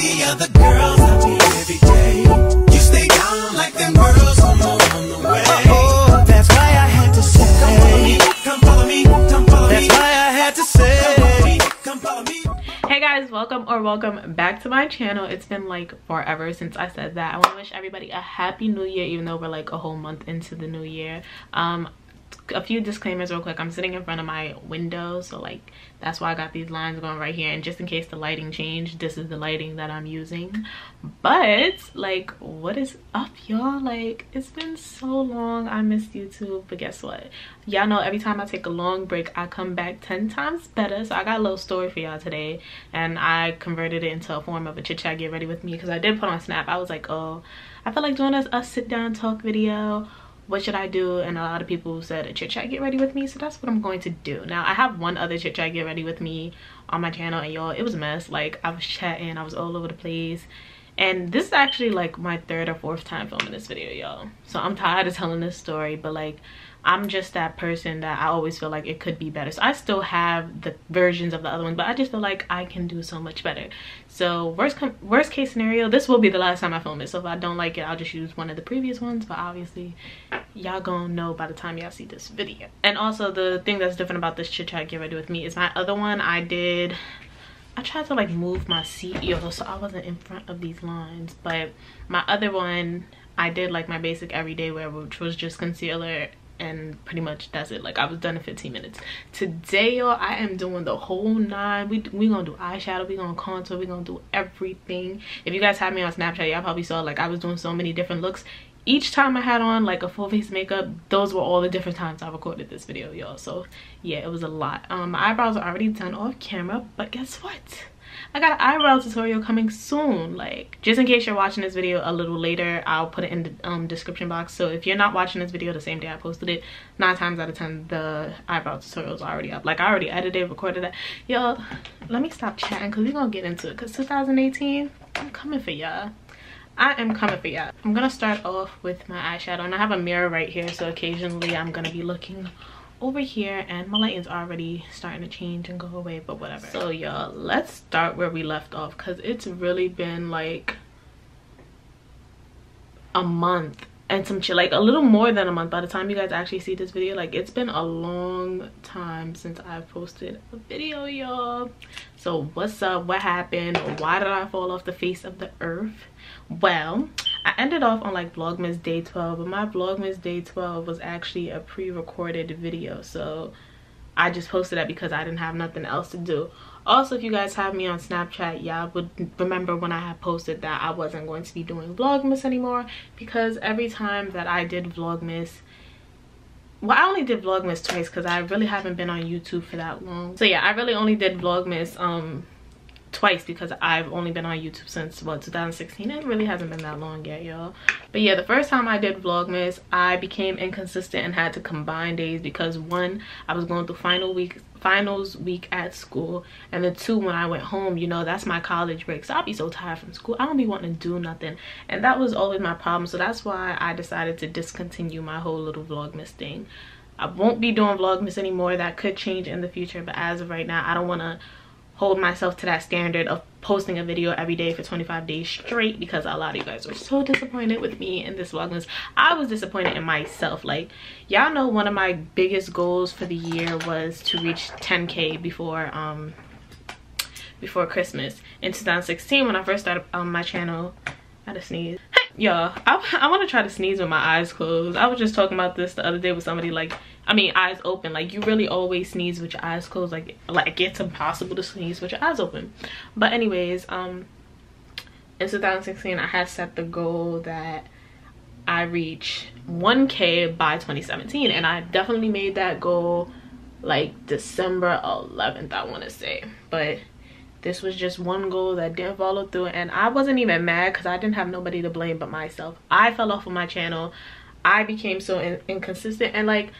the other girls out here every day. You stay down like them girls on the way. Oh, that's why I had to say, come follow me, come follow me, come follow me. That's why I had to say, come follow me. Hey guys, welcome back to my channel. It's been like forever since I said that. I want to wish everybody a happy new year, even though we're like a whole month into the new year. A few disclaimers real quick. I'm sitting in front of my window, so like that's why I got these lines going right here, and just in case the lighting changed, this is the lighting that I'm using. But like, what is up, y'all? Like, it's been so long. I missed YouTube, but guess what, y'all know every time I take a long break I come back 10 times better. So I got a little story for y'all today, and I converted it into a form of a chit chat get ready with me, because I did put on Snap, I was like, oh, I feel like doing a sit down talk video. What should I do? And a lot of people said a chit chat get ready with me, so that's what I'm going to do. Now I have one other chit chat get ready with me on my channel, and y'all, it was a mess. Like, I was chatting, I was all over the place, and this is actually like my third or fourth time filming this video, y'all. So I'm tired of telling this story, but like, I'm just that person that I always feel like it could be better. So I still have the versions of the other ones, but I just feel like I can do so much better. So worst case scenario, this will be the last time I film it. So if I don't like it, I'll just use one of the previous ones, but obviously y'all gonna know by the time y'all see this video. And also, the thing that's different about this chit chat get ready with me is my other one I tried to like move my seat, yo, so I wasn't in front of these lines. But my other one, I did like my basic everyday wear, which was just concealer, and pretty much that's it. Like, I was done in 15 minutes. Today, y'all, I am doing the whole 9. We gonna do eyeshadow, we gonna contour, we gonna do everything. If you guys have me on Snapchat, y'all probably saw like I was doing so many different looks. Each time I had on like a full face makeup, those were all the different times I recorded this video, y'all. So yeah, it was a lot. My eyebrows are already done off camera, but guess what? I got an eyebrow tutorial coming soon. Like, just in case you're watching this video a little later, I'll put it in the description box. So if you're not watching this video the same day I posted it, 9 times out of 10 the eyebrow tutorial is already up. Like, I already edited, recorded that. Y'all, let me stop chatting because we're gonna get into it, because 2018, I'm coming for y'all. I am coming for y'all. I'm gonna start off with my eyeshadow, and I have a mirror right here, so occasionally I'm gonna be looking over here, and my lighting's already starting to change and go away, but whatever. So y'all, let's start where we left off, because it's really been like a month and some shit, like a little more than a month by the time you guys actually see this video. Like, it's been a long time since I've posted a video, y'all. So what's up? What happened? Why did I fall off the face of the earth? Well, I ended off on like Vlogmas day 12, but my Vlogmas day 12 was actually a pre-recorded video, so I just posted that because I didn't have nothing else to do. Also, if you guys have me on Snapchat, y'all would remember when I had posted that I wasn't going to be doing Vlogmas anymore, because every time that I did Vlogmas, well, I only did Vlogmas twice because I really haven't been on YouTube for that long. So yeah, I really only did Vlogmas twice because I've only been on YouTube since, what, 2016. It really hasn't been that long yet, y'all. But yeah, the first time I did Vlogmas, I became inconsistent and had to combine days because 1, I was going through finals week at school, and then 2, when I went home, you know, that's my college break, so I'll be so tired from school, I don't be wanting to do nothing, and that was always my problem. So that's why I decided to discontinue my whole little Vlogmas thing. I won't be doing Vlogmas anymore. That could change in the future, but as of right now, I don't want to hold myself to that standard of posting a video every day for 25 days straight, because a lot of you guys were so disappointed with me in this Vlogmas. I was disappointed in myself. Like, y'all know one of my biggest goals for the year was to reach 10K before Christmas. In 2016, when I first started my channel, I had to sneeze. Y'all, I want to try to sneeze with my eyes closed. I was just talking about this the other day with somebody. Like, I mean, eyes open. Like, you really always sneeze with your eyes closed. Like it's impossible to sneeze with your eyes open. But anyways, in 2016, I had set the goal that I reach 1K by 2017, and I definitely made that goal like December 11th, I want to say. But this was just one goal that didn't follow through, and I wasn't even mad because I didn't have nobody to blame but myself. I fell off of my channel. I became so inconsistent, and like,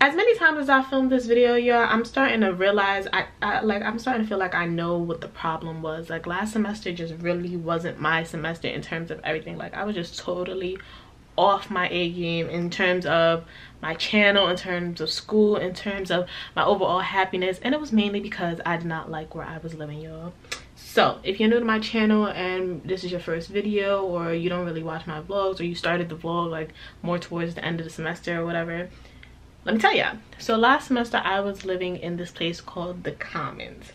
as many times as I filmed this video, y'all, I'm starting to realize I'm starting to feel like I know what the problem was. Like, last semester just really wasn't my semester in terms of everything. Like, I was just totally off my A game in terms of my channel, in terms of school, in terms of my overall happiness, and it was mainly because I did not like where I was living, y'all. So if you're new to my channel and this is your first video, or you don't really watch my vlogs, or you started the vlog like more towards the end of the semester or whatever, let me tell ya. So last semester I was living in this place called the Commons.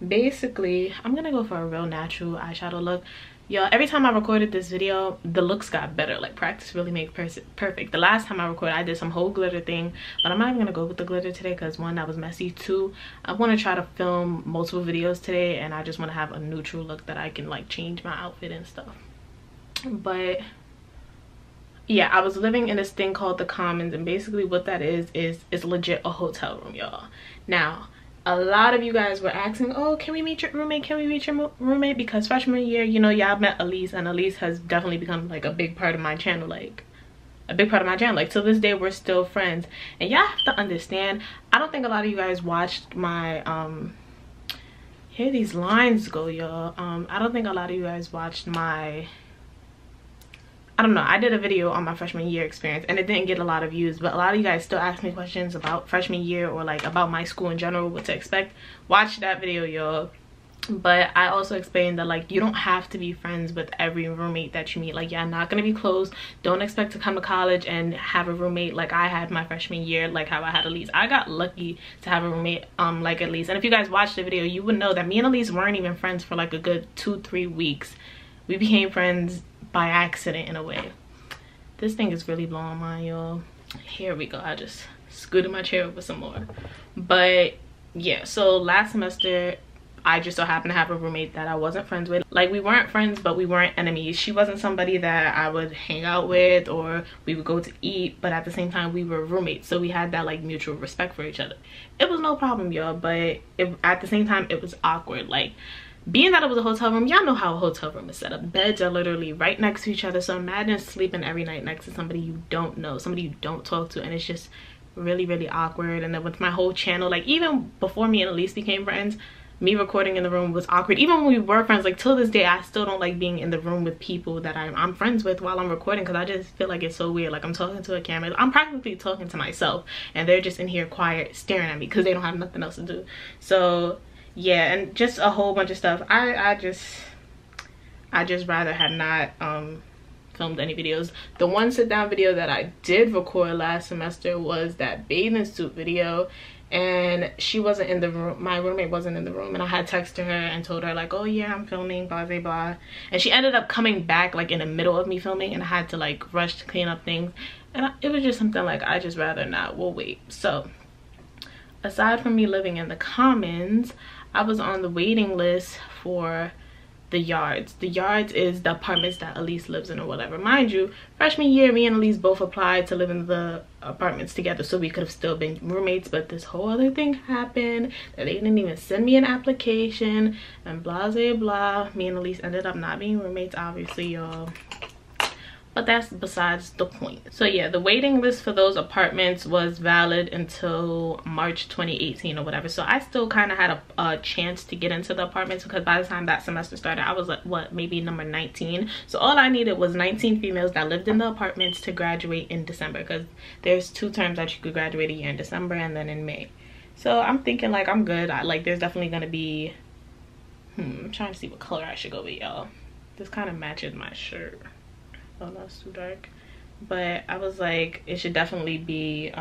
Basically, I'm gonna go for a real natural eyeshadow look. Y'all, every time I recorded this video, the looks got better. Like, practice really makes perfect. The last time I recorded, I did some whole glitter thing, but I'm not even gonna go with the glitter today because one, that was messy. Two, I want to try to film multiple videos today, and I just want to have a neutral look that I can like change my outfit and stuff. But yeah, I was living in this thing called the Commons, and basically what that is legit a hotel room, y'all. Now, a lot of you guys were asking, oh, can we meet your roommate? Can we meet your roommate? Because freshman year, you know, y'all met Elise, and Elise has definitely become like a big part of my channel, like a big part of my channel. Like, to this day, we're still friends. And y'all have to understand, I don't think a lot of you guys watched my here these lines go, y'all. I don't think a lot of you guys watched my, I don't know, I did a video on my freshman year experience and it didn't get a lot of views, but a lot of you guys still ask me questions about freshman year or like about my school in general, what to expect. Watch that video, y'all. But I also explained that like you don't have to be friends with every roommate that you meet. Like, you're not gonna be close. Don't expect to come to college and have a roommate like I had my freshman year, like how I had Elise. I got lucky to have a roommate like Elise. And if you guys watched the video, you would know that me and Elise weren't even friends for like a good 2-3 weeks. We became friends by accident in a way. This thing is really blowing my mind, y'all. Here we go. I just scooted my chair over some more. But yeah, so last semester I just so happened to have a roommate that I wasn't friends with. Like, we weren't friends, but we weren't enemies. She wasn't somebody that I would hang out with or we would go to eat, but at the same time we were roommates, so we had that like mutual respect for each other. It was no problem, y'all, but at the same time it was awkward. Like, being that it was a hotel room, y'all know how a hotel room is set up. Beds are literally right next to each other, so imagine sleeping every night next to somebody you don't know, somebody you don't talk to, and it's just really, really awkward. And then with my whole channel, like even before me and Elise became friends, me recording in the room was awkward. Even when we were friends, like till this day, I still don't like being in the room with people that I'm friends with while I'm recording, because I just feel like it's so weird. Like, I'm talking to a camera, I'm practically talking to myself, and they're just in here quiet staring at me because they don't have nothing else to do. So yeah, and just a whole bunch of stuff. I just rather had not filmed any videos. The one sit down video that I did record last semester was that bathing suit video, and she wasn't in the room. My roommate wasn't in the room, and I had texted her and told her like, oh yeah, I'm filming, blah blah blah. And she ended up coming back like in the middle of me filming, and I had to like rush to clean up things, and it was just something like I just rather not. We'll wait. So aside from me living in the Commons, I was on the waiting list for the Yards. The Yards is the apartments that Elise lives in or whatever. Mind you, freshman year, me and Elise both applied to live in the apartments together, so we could have still been roommates, but this whole other thing happened that they didn't even send me an application and blah blah blah. Me and Elise ended up not being roommates, obviously, y'all. But that's besides the point. So yeah, the waiting list for those apartments was valid until March 2018 or whatever. So I still kind of had a chance to get into the apartments, because by the time that semester started, I was like, what, maybe number 19. So all I needed was 19 females that lived in the apartments to graduate in December, because there's 2 terms that you could graduate a year, in December and then in May. So I'm thinking like I'm good. Like, there's definitely gonna be, I'm trying to see what color I should go with, y'all. This kind of matches my shirt. Oh, that's too dark. But I was like, it should definitely be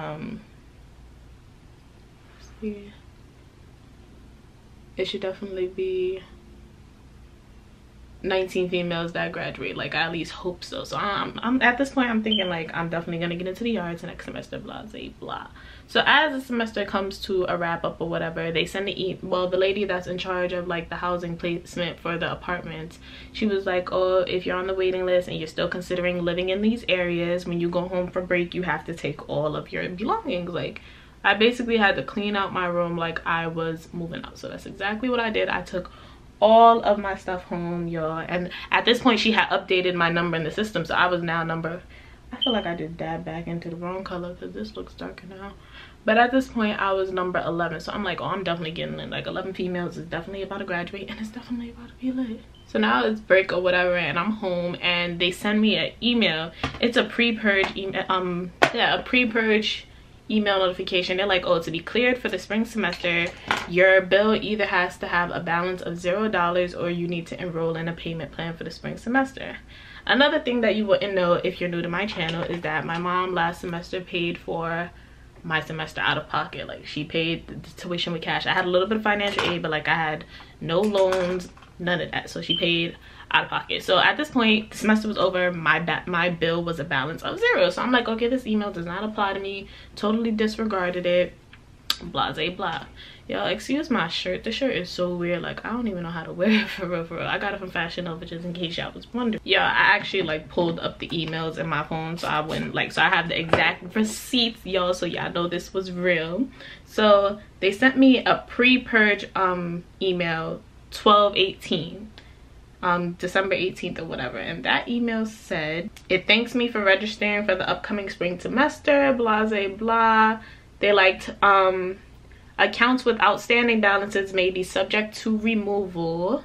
it should definitely be 19 females that graduate. Like, I at least hope so. So I'm at this point, I'm thinking like I'm definitely gonna get into the Yards next semester, blah blah blah. So as the semester comes to a wrap up or whatever, they send the well, the lady that's in charge of like the housing placement for the apartments, she was like, oh, if you're on the waiting list and you're still considering living in these areas, when you go home for break, you have to take all of your belongings. Like, I basically had to clean out my room like I was moving out. So that's exactly what I did. I took all of my stuff home, y'all. And at this point, she had updated my number in the system, so I was now number, I feel like I just dabbed back into the wrong color because this looks darker now. But at this point, I was number 11. So I'm like, oh, I'm definitely getting in. Like, 11 females is definitely about to graduate, and it's definitely about to be lit. So now it's break or whatever, and I'm home, and they send me an email. It's a pre-purge email. Yeah, a pre-purge email notification. They're like, oh, to be cleared for the spring semester, your bill either has to have a balance of $0 or you need to enroll in a payment plan for the spring semester. Another thing that you wouldn't know if you're new to my channel is that my mom last semester paid for my semester out of pocket. Like, she paid the tuition with cash. I had a little bit of financial aid, but like I had no loans, none of that, so she paid out of pocket. So at this point, the semester was over, my bill was a balance of $0. So I'm like, okay, this email does not apply to me, totally disregarded it, blah blah. Y'all, excuse my shirt. The shirt is so weird. Like, I don't even know how to wear it for real, for real. I got it from Fashion Nova, just in case y'all was wondering. Yeah, I actually like pulled up the emails in my phone, so I wouldn't like, so I have the exact receipts, y'all, so y'all know this was real. So they sent me a pre-purge email 12/18, December 18th or whatever, and that email said, it thanks me for registering for the upcoming spring semester, blah blah. They liked accounts with outstanding balances may be subject to removal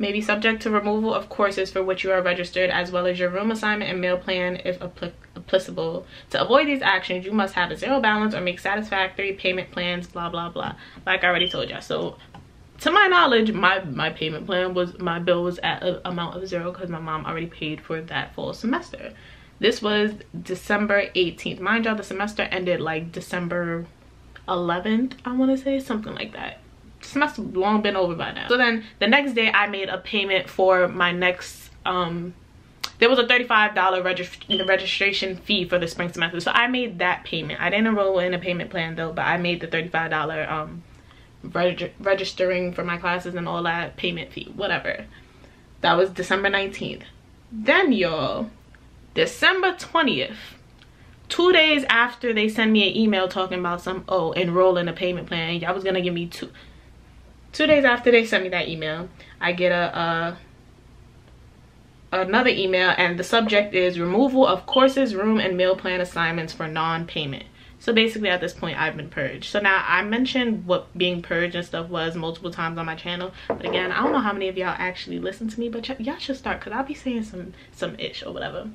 of courses for which you are registered, as well as your room assignment and meal plan if applicable. To avoid these actions, you must have a $0 balance or make satisfactory payment plans, blah blah blah, like I already told y'all. So to my knowledge, my payment plan was, my bill was at an amount of $0 because my mom already paid for that full semester. This was December 18th. Mind y'all, the semester ended like December 11th, I want to say, something like that. The semester long been over by now. So then the next day I made a payment for my next there was a $35 registration fee for the spring semester, so I made that payment. I didn't enroll in a payment plan though, but I made the $35 registering for my classes and all that payment fee, whatever. That was December 19th. Then y'all, December 20th, 2 days after they send me an email talking about some, oh, enroll in a payment plan, y'all was gonna give me two days after they sent me that email, I get another email, and the subject is removal of courses, room, and meal plan assignments for non-payment. So basically at this point I've been purged. So now I mentioned what being purged and stuff was multiple times on my channel, but again, I don't know how many of y'all actually listen to me, but y'all should start, because I'll be saying some ish or whatever.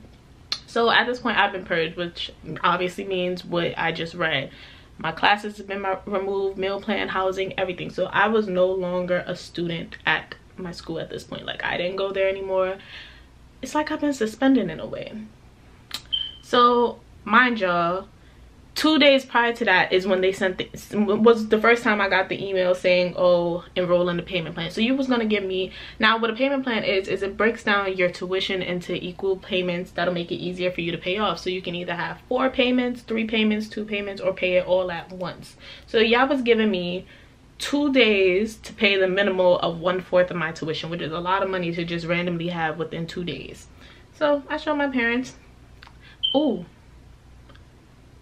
So at this point I've been purged, which obviously means what I just read. My classes have been removed, meal plan, housing, everything. So I was no longer a student at my school at this point. Like, I didn't go there anymore. It's like I've been suspended in a way. So mind y'all, 2 days prior to that is when they sent was the first time I got the email saying, oh, enroll in the payment plan. So you was gonna give me, now what a payment plan is it breaks down your tuition into equal payments. That'll make it easier for you to pay off. So you can either have 4 payments, 3 payments, 2 payments, or pay it all at once. So y'all was giving me 2 days to pay the minimal of 1/4 of my tuition, which is a lot of money to just randomly have within 2 days. So I showed my parents. Oh,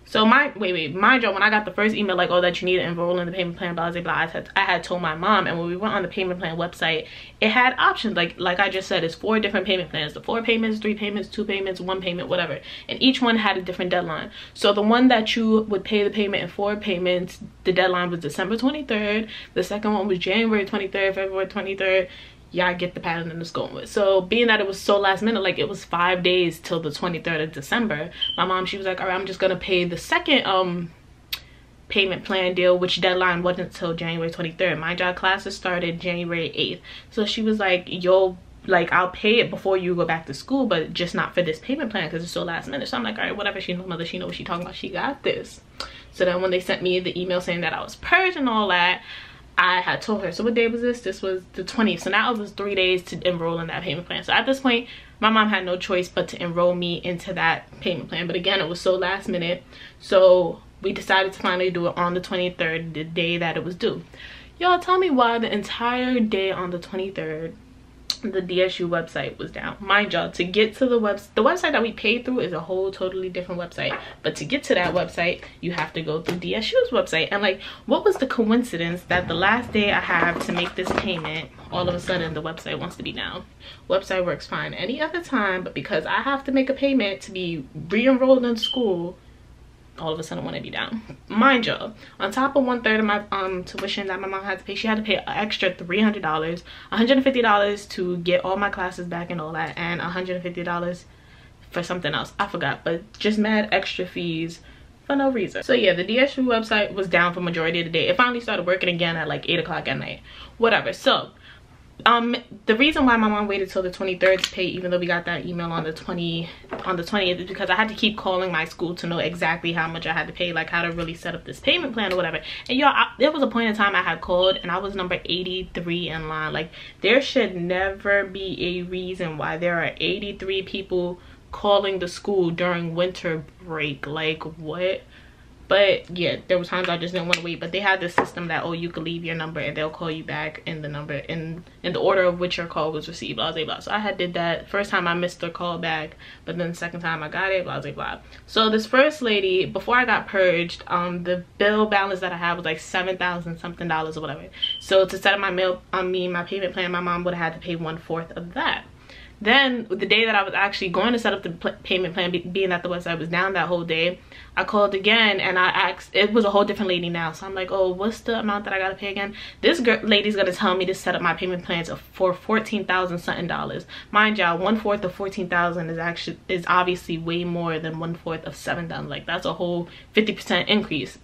so mind y'all, when I got the first email like, oh, that you need to enroll in the payment plan, blah blah blah, I had told my mom, and when we went on the payment plan website, it had options like I just said, it's 4 different payment plans: the 4 payments, 3 payments, 2 payments, 1 payment, whatever, and each one had a different deadline. So the one that you would pay the payment in 4 payments, the deadline was December 23rd. The second one was January 23rd, February 23rd. Y'all get the pattern and it's going with. So being that it was so last minute, like it was 5 days till the 23rd of December, my mom, she was like, all right, I'm just gonna pay the second payment plan deal, which deadline wasn't till January 23rd. My job classes started January 8th. So she was like, yo, like, I'll pay it before you go back to school, but just not for this payment plan because it's so last minute. So I'm like, all right, whatever. She knows mother, she knows what she's talking about, she got this. So then when they sent me the email saying that I was purged and all that, I had told her, so what day was this? This was the 20th. So now it was 3 days to enroll in that payment plan. So at this point, my mom had no choice but to enroll me into that payment plan. But again, it was so last minute. So we decided to finally do it on the 23rd, the day that it was due. Y'all, tell me why the entire day on the 23rd, the DSU website was down. Mind y'all, to get to the website that we paid through is a whole totally different website, but to get to that website you have to go through DSU's website. And like, what was the coincidence that the last day I have to make this payment, all of a sudden the website wants to be down? Website works fine any other time, but because I have to make a payment to be re-enrolled in school, all of a sudden want to be down. Mind you, on top of 1/3 of my tuition that my mom had to pay, she had to pay an extra $300, $150 to get all my classes back and all that, and $150 for something else, I forgot, but just mad extra fees for no reason. So yeah, the DSU website was down for majority of the day. It finally started working again at like 8 o'clock at night, whatever. So the reason why my mom waited till the 23rd to pay, even though we got that email on the 20th, is because I had to keep calling my school to know exactly how much I had to pay, like how to really set up this payment plan or whatever. And y'all, there was a point in time I had called and I was number 83 in line. Like, there should never be a reason why there are 83 people calling the school during winter break. Like, what? But yeah, there were times I just didn't want to wait. But they had this system that, oh, you could leave your number and they'll call you back in the number in the order of which your call was received, blah blah blah. So I had did that. First time I missed the call back, but then the second time I got it, blah blah blah. So this first lady, before I got purged, the bill balance that I had was like $7,000 something or whatever. So to set up my my payment plan, my mom would have had to pay 1/4 of that. Then the day that I was actually going to set up the payment plan, being that the website was down that whole day, I called again and I asked, it was a whole different lady now. So I'm like, oh, what's the amount that I gotta pay again? This lady's gonna tell me to set up my payment plans for $14,000 something. Mind y'all, 1/4 of $14,000 is obviously way more than 1/4 of $7,000. Like, that's a whole 50% increase.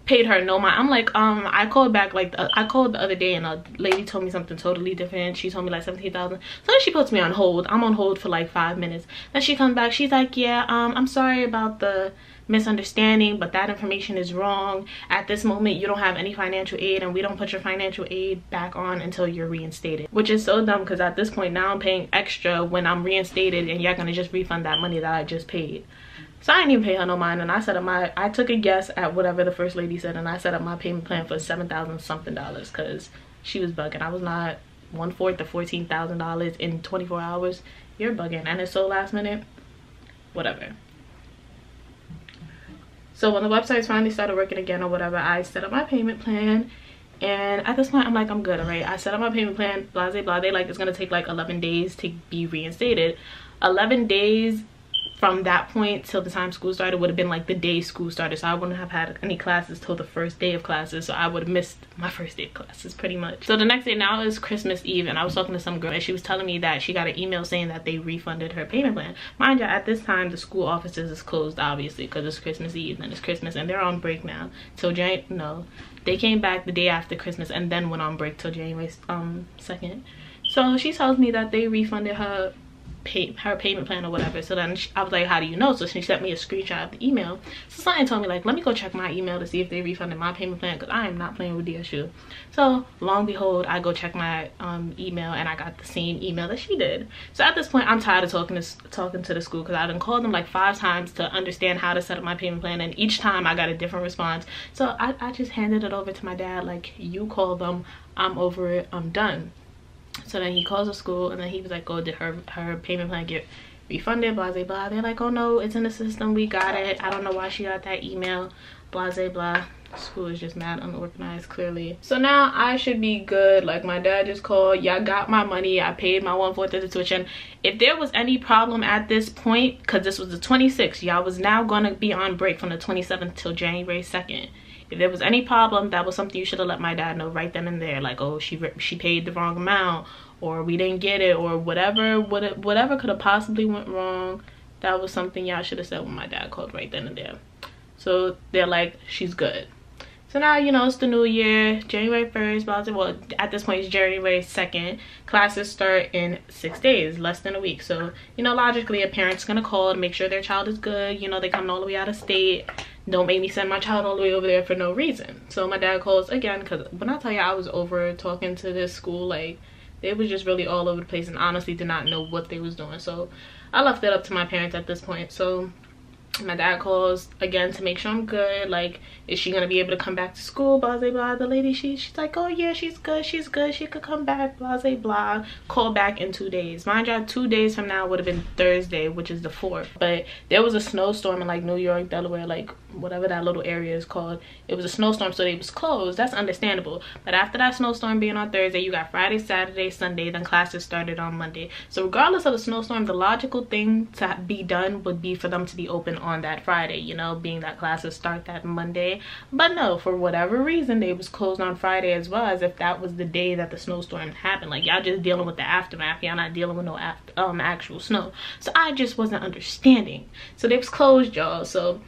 Paid her no mind. I'm like, I called back, like, I called the other day and a lady told me something totally different. She told me like 17,000. So then she puts me on hold. I'm on hold for like 5 minutes. Then she comes back, she's like, yeah, I'm sorry about the misunderstanding, but that information is wrong. At this moment, you don't have any financial aid and we don't put your financial aid back on until you're reinstated. Which is so dumb, because at this point now I'm paying extra when I'm reinstated and you're gonna just refund that money that I just paid. So I didn't even pay her no mind, and I set up I took a guess at whatever the first lady said, and I set up my payment plan for $7,000 something, because she was bugging. I was not 1/4 of $14,000 in 24 hours. You're bugging, and it's so last minute. Whatever. So when the websites finally started working again or whatever, I set up my payment plan, and at this point I'm like, I'm good, all right. I set up my payment plan, blah blah blah. They like, it's gonna take like 11 days to be reinstated. 11 days from that point till the time school started would have been like the day school started, so I wouldn't have had any classes till the first day of classes, so I would have missed my first day of classes pretty much. So the next day now is Christmas Eve, and I was talking to some girl and she was telling me that she got an email saying that they refunded her payment plan. Mind you, at this time the school offices is closed, obviously, because it's Christmas Eve and it's Christmas and they're on break now. So no, they came back the day after Christmas and then went on break till January 2nd. So she tells me that they refunded her payment plan or whatever. So then I was like, how do you know? So she sent me a screenshot of the email. So something told me like, let me go check my email to see if they refunded my payment plan, because I am not playing with DSU. So long behold, I go check my email and I got the same email that she did. So at this point I'm tired of talking to the school, because I done called them like 5 times to understand how to set up my payment plan, and each time I got a different response. So I just handed it over to my dad, like, you call them, I'm over it, I'm done. So then he calls the school and then he was like, oh, did her payment plan get refunded, blah blah blah. They're like, oh no, it's in the system, we got it. I don't know why she got that email, blah blah blah. School is just mad unorganized, clearly. So now I should be good. Like, my dad just called, y'all got my money, I paid my 1/4 of the tuition. If there was any problem at this point, because this was the 26th, y'all was now gonna be on break from the 27th till January 2nd. If there was any problem, that was something you should have let my dad know right then and there. Like, oh, she paid the wrong amount, or we didn't get it, or whatever could have possibly went wrong. That was something y'all should have said when my dad called right then and there. So they're like, she's good. So now, you know, it's the new year, January 1st, blah, blah, well, at this point it's January 2nd. Classes start in 6 days, less than a week. So, you know, logically a parent's gonna call to make sure their child is good. You know, they coming all the way out of state. Don't make me send my child all the way over there for no reason. So my dad calls again, because when I tell you I was over talking to this school, like, they was just really all over the place and honestly did not know what they was doing. So I left it up to my parents at this point. So my dad calls again to make sure I'm good. Like, is she gonna be able to come back to school, blah blah blah. The lady, she's like, oh yeah, she's good, she could come back, blah blah blah. Call back in 2 days. Mind you, 2 days from now would have been Thursday, which is the 4th. But there was a snowstorm in like New York, Delaware, like whatever that little area is called. It was a snowstorm, so they was closed. That's understandable. But after that snowstorm being on Thursday, you got Friday, Saturday, Sunday, then classes started on Monday. So regardless of the snowstorm, the logical thing to be done would be for them to be open on that Friday, you know, being that classes start that Monday. But no, for whatever reason, they was closed on Friday, as well, as if that was the day that the snowstorm happened. Like, y'all just dealing with the aftermath, y'all not dealing with no actual snow. So I just wasn't understanding. So they was closed, y'all. So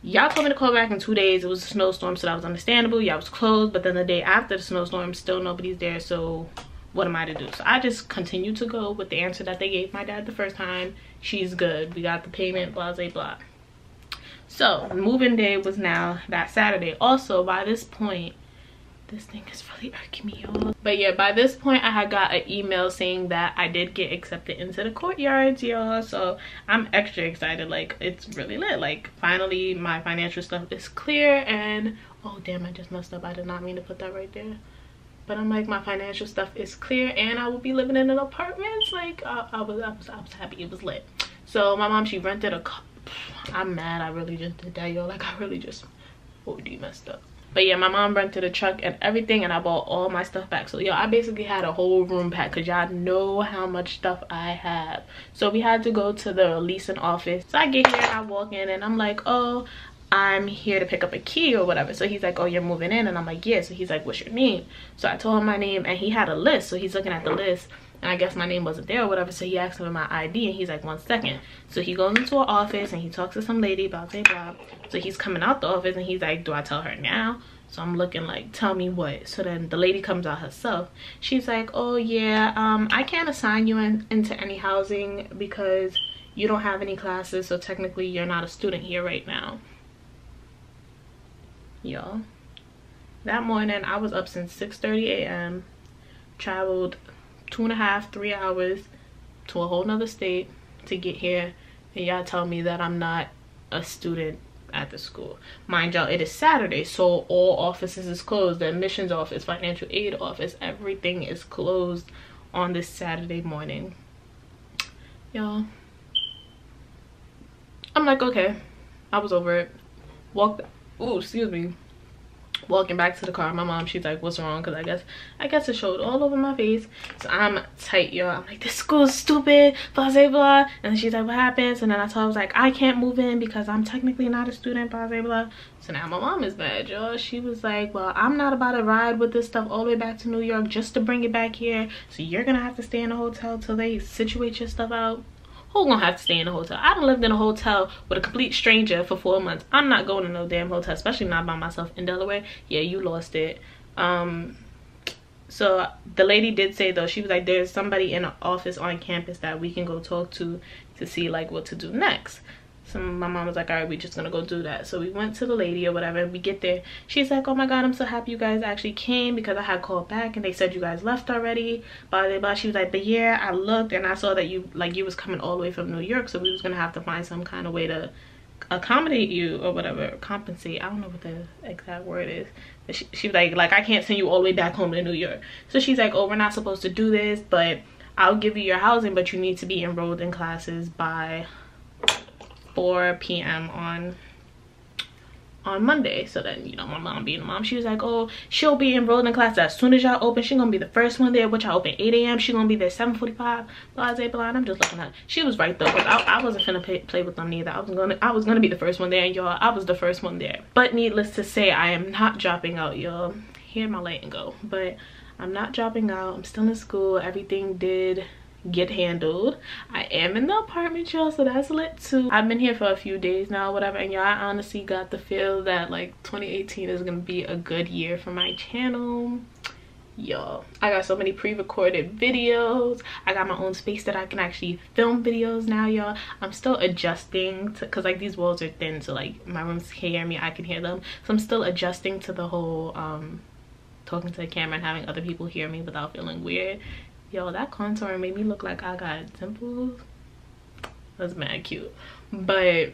y'all told me to call back in 2 days. It was a snowstorm, so that was understandable. Y'all was closed, but then the day after the snowstorm, still nobody's there, so what am I to do? So I just continued to go with the answer that they gave my dad the first time. She's good, we got the payment, blah blah blah. So moving day was now that Saturday. Also, by this point, this thing is really irking me, y'all. But yeah, by this point I had got an email saying that I did get accepted into the courtyards, y'all. So I'm extra excited. Like, it's really lit. Like, finally my financial stuff is clear. And oh damn, I just messed up. I did not mean to put that right there. But I'm like, my financial stuff is clear and I will be living in an apartment. Like, I was happy. It was lit. So my mom, she rented a car. I'm mad I really just did that, y'all. Like, I really just OD messed up. But yeah, my mom rented a truck and everything, and I bought all my stuff back. So yo, I basically had a whole room packed, because y'all know how much stuff I have. So we had to go to the leasing office. So I get here and I walk in and I'm like, oh, I'm here to pick up a key or whatever. So he's like, oh, you're moving in? And I'm like, yeah. So he's like, what's your name? So I told him my name, and he had a list. So he's looking at the list, and I guess my name wasn't there or whatever. So he asked him for my ID, and he's like, 1 second. So he goes into an office and he talks to some lady about blah blah. So he's coming out the office and he's like, do I tell her now? So I'm looking like, tell me what? So then the lady comes out herself. She's like, oh yeah, I can't assign you into any housing because you don't have any classes, so technically you're not a student here right now. Y'all, that morning I was up since 6:30 a.m. traveled 2.5 3 hours to a whole nother state to get here, and y'all tell me that I'm not a student at the school. Mind y'all, it is Saturday, so all offices is closed. The admissions office, financial aid office, everything is closed on this Saturday morning. Y'all, I'm like, okay, I was over it. Walking back to the car, my mom, she's like, what's wrong? Because I guess it showed all over my face. So I'm tight, y'all. I'm like, this school's stupid, blah blah blah. And she's like, what happens? And then I told her, I was like, I can't move in because I'm technically not a student, blah blah blah. So now my mom is mad, y'all. She was like, well, I'm not about to ride with this stuff all the way back to New York just to bring it back here, so you're gonna have to stay in a hotel till they situate your stuff out. Who gonna have to stay in a hotel? I done lived in a hotel with a complete stranger for 4 months. I'm not going to no damn hotel, especially not by myself in Delaware. Yeah, you lost it. So the lady did say, though, she was like, there's somebody in the office on campus that we can go talk to see like what to do next. So my mom was like, all right, we're just gonna go do that. So we went to the lady or whatever, and we get there. She's like, oh my god, I'm so happy you guys actually came, because I had called back and they said you guys left already, blah blah blah. She was like, but yeah, I looked and I saw that you was coming all the way from New York, so we was gonna have to find some kind of way to accommodate you or whatever, compensate. I don't know what the exact word is. But she was like, I can't send you all the way back home to New York. So she's like, oh, we're not supposed to do this, but I'll give you your housing, but you need to be enrolled in classes by 4 p.m. on Monday. So then, you know, my mom being a mom, she was like, oh, she'll be enrolled in class as soon as y'all open. She's gonna be the first one there, which I open 8 a.m. She's gonna be there 7:45, blah blah blah. And I'm just looking at, she was right though, because I wasn't finna play with them neither. I was gonna be the first one there, and y'all, I was the first one there. But needless to say, I am not dropping out, y'all. Hear my light and go. But I'm not dropping out. I'm still in school. Everything did get handled. I am in the apartment, y'all, so that's lit too. I've been here for a few days now, whatever, and y'all, I honestly got the feel that like 2018 is gonna be a good year for my channel. Y'all, I got so many pre-recorded videos. I got my own space that I can actually film videos now, y'all. I'm still adjusting to, because like these walls are thin, so like my rooms can hear me, I can hear them, so I'm still adjusting to the whole talking to the camera and having other people hear me without feeling weird. Yo, that contour made me look like I got dimples. That's mad cute. But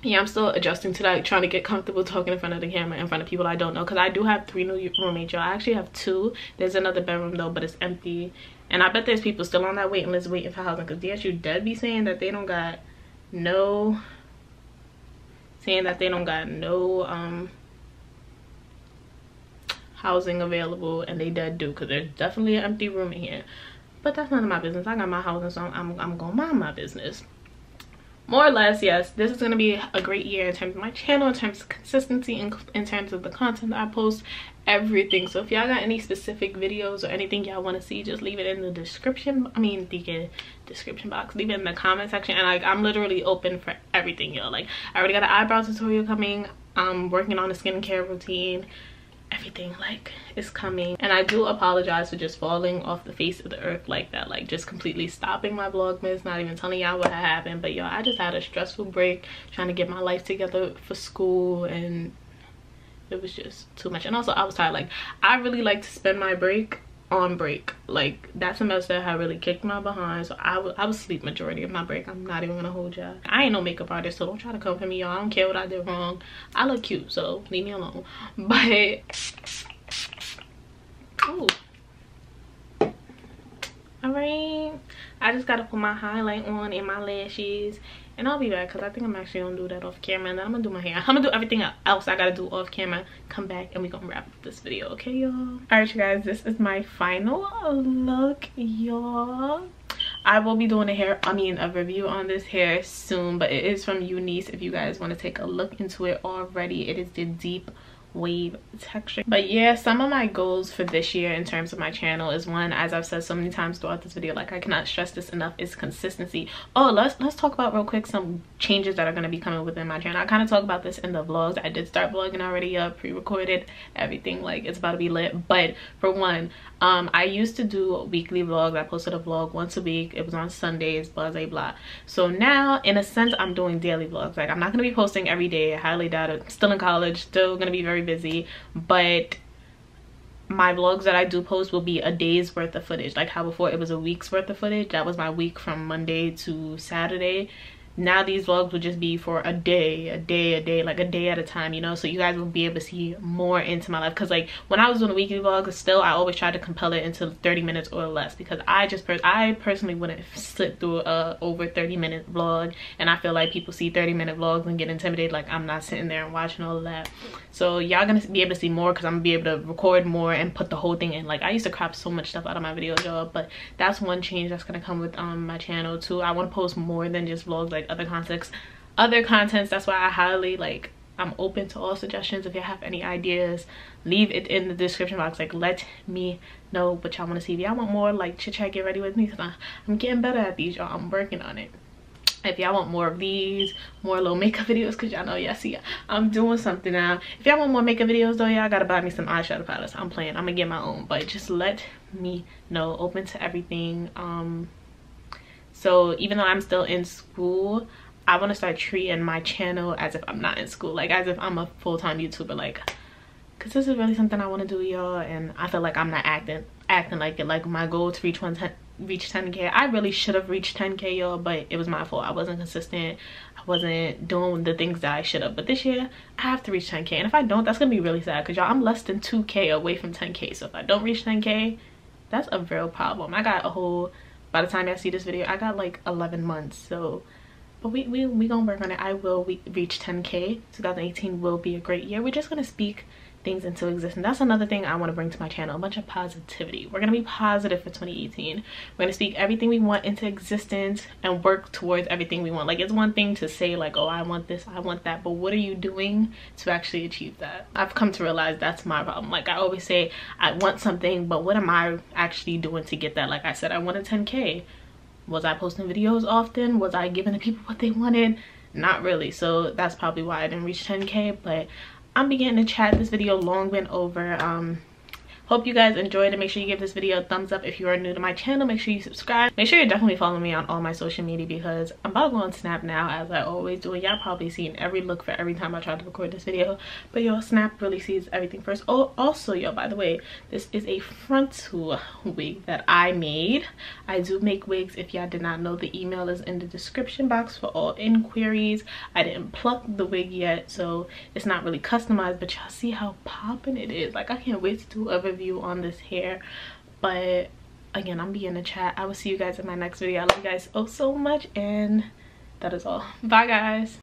yeah, I'm still adjusting to that, trying to get comfortable talking in front of the camera in front of people I don't know, because I do have 3 new roommates, y'all. I actually have 2. There's another bedroom though, but it's empty, and I bet there's people still on that waiting list waiting for housing, because DSU dead be saying that they don't got no housing available, and they dead do, because there's definitely an empty room in here. But that's none of my business. I got my housing, so I'm gonna mind my business. more or less, yes, this is going to be a great year in terms of my channel, in terms of consistency, and in terms of the content that I post, everything. So if y'all got any specific videos or anything y'all want to see, just leave it in the description. I mean, the description box. Leave it in the comment section. And like, I'm literally open for everything, y'all. Like, I already got an eyebrow tutorial coming. I'm working on a skincare routine. Everything like is coming, and I do apologize for just falling off the face of the earth like that, like just completely stopping my vlogmas, not even telling y'all what happened. But y'all, I just had a stressful break trying to get my life together for school, and it was just too much. And also I was tired. Like, I really like to spend my break on break. Like, that semester had really kicked my behind, so I was asleep majority of my break. I'm not even gonna hold y'all. I ain't no makeup artist, so don't try to come for me, y'all. I don't care what I did wrong. I look cute, so leave me alone. But ooh, all right, I just gotta put my highlight on and my lashes, and I'll be back because I think I'm actually gonna do that off camera, and then I'm gonna do my hair. I'm gonna do everything else I gotta do off camera, come back, and we gonna wrap up this video, okay, y'all? All right, you guys, this is my final look, y'all. I will be doing a review on this hair soon, but it is from Eunice. If you guys want to take a look into it already, it is the deep wave texture. But yeah, some of my goals for this year in terms of my channel is, one, as I've said so many times throughout this video, like I cannot stress this enough, is consistency. Oh, let's talk about real quick some changes that are going to be coming within my channel. I kind of talk about this in the vlogs. I did start vlogging already, pre-recorded everything, like it's about to be lit. But for one, I used to do weekly vlogs. I posted a vlog once a week. It was on Sundays, blah blah blah. So now in a sense I'm doing daily vlogs. Like, I'm not going to be posting every day. I highly doubt it. Still in college, still going to be very busy, but my vlogs that I do post will be a day's worth of footage. Like how before it was a week's worth of footage. That was my week from Monday to Saturday. Now these vlogs will just be for a day, like a day at a time, you know, so you guys will be able to see more into my life. Because like when I was doing a weekly vlog, still I always tried to compel it into 30 minutes or less, because I personally wouldn't sit through a over 30-minute vlog, and I feel like people see 30-minute vlogs and get intimidated. Like, I'm not sitting there and watching all of that. So y'all gonna be able to see more, because I'm gonna be able to record more and put the whole thing in. Like, I used to crop so much stuff out of my videos, y'all, but that's one change that's gonna come with my channel too. I want to post more than just vlogs, like other contents. That's why I highly, like, I'm open to all suggestions. If you have any ideas, leave it in the description box. Like, let me know what y'all want to see. If y'all want more like chit chat, get ready with me, because I'm getting better at these, y'all. I'm working on it. If y'all want more of these, more little makeup videos, because y'all know, yeah, see, I'm doing something now. If y'all want more makeup videos though, y'all gotta buy me some eyeshadow palettes. I'm gonna get my own, but just let me know. Open to everything. So even though I'm still in school, I want to start treating my channel as if I'm not in school, like as if I'm a full-time YouTuber, like, because this is really something I want to do, y'all, and I feel like I'm not acting like it. Like, my goal to reach 10K. I really should have reached 10K, y'all, but it was my fault. I wasn't consistent. I wasn't doing the things that I should have. But this year I have to reach 10K, and if I don't, that's gonna be really sad, because y'all, I'm less than 2K away from 10K. So if I don't reach 10K, that's a real problem. I got a whole, by the time y'all see this video, I got like 11 months. So but we gonna work on it. I will reach 10K. 2018 will be a great year. We're just gonna speak things into existence. That's another thing I want to bring to my channel, a bunch of positivity. We're gonna be positive for 2018. We're gonna speak everything we want into existence and work towards everything we want. Like, it's one thing to say like, oh, I want this, I want that, but what are you doing to actually achieve that? I've come to realize that's my problem. Like, I always say I want something, but what am I actually doing to get that? Like I said, I wanted 10K. Was I posting videos often? Was I giving the people what they wanted? Not really. So that's probably why I didn't reach 10K. But I'm beginning to chat. This video long went over. Hope you guys enjoyed it. Make sure you give this video a thumbs up. If you are new to my channel, make sure you subscribe. Make sure you're definitely following me on all my social media, because I'm about to go on Snap now, as I always do. Y'all probably seen every look for every time I try to record this video, but y'all, Snap really sees everything first. Oh, also, y'all, by the way, this is a frontal wig that I made. I do make wigs. If y'all did not know, the email is in the description box for all inquiries. I didn't pluck the wig yet, so it's not really customized, but y'all see how popping it is. Like, I can't wait to do a review on this hair. But again, I'm being in the chat. I will see you guys in my next video. I love you guys oh so much, and that is all. Bye, guys.